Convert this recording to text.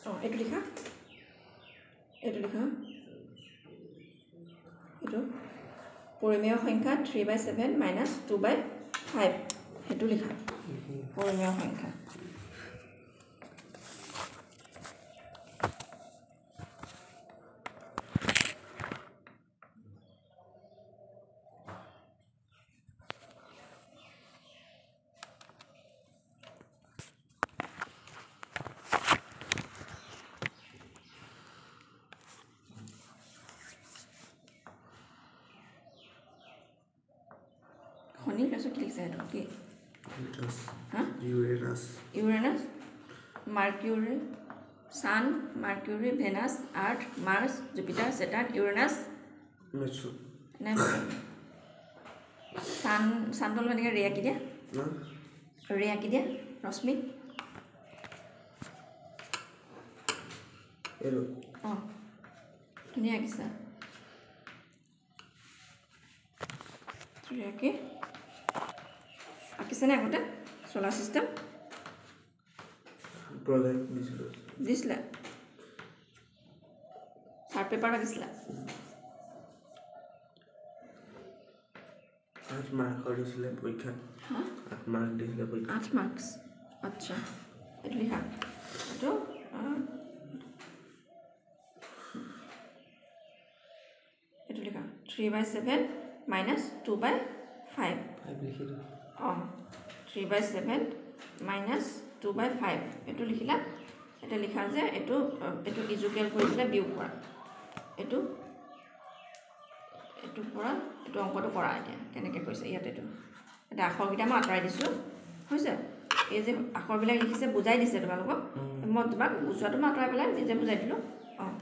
অঁ এইটো লিখা এইটো পৰিমেয় সংখ্যা 3/7 - 2/5 সেইটো লিখা পৰিমেয় সংখ্যা শনি তাৰপিছত কি লিখিছে এইটো কি Uranus Mercury sun Mercury Venus Earth Mars Jupiter Saturn Uranus ছানটো এনেকৈ ৰে আঁকি দিয়া ৰশ্মি অঁ ধুনীয়া আঁকিছা ধুনীয়াকৈ আঁকিছেনে আগতে চলাৰ চিষ্টেম দিছিলা চাৰ্ট পেপাৰ আঁকিছিলা 8 মাৰ্কৰ দিছিলে পৰীক্ষাত 8 মাৰ্ক দিছিলে পৰীক্ষাত 8 মাৰ্কছ আচ্ছা এইটো লিখা এইটো লিখা 3/7 - 2/5 অঁ 3/7 - 2/5 এইটো লিখিলা এটা লিখা যে এইটো ইজুকেল কৰি পেলাই বিয়োগ কৰা এইটোৰ পৰা এইটো অংকটো কৰা এতিয়া কেনেকৈ কৰিছে ইয়াত এটা আখৰকেইটা মই আঁতৰাই দিছোঁ হৈছে এই যে আখৰবিলাক লিখিছে বুজাই দিছে তোমালোকক মই তোমাক বুজোৱাটো মই আঁতৰাই পেলাই নিজে বুজাই দিলোঁ অঁ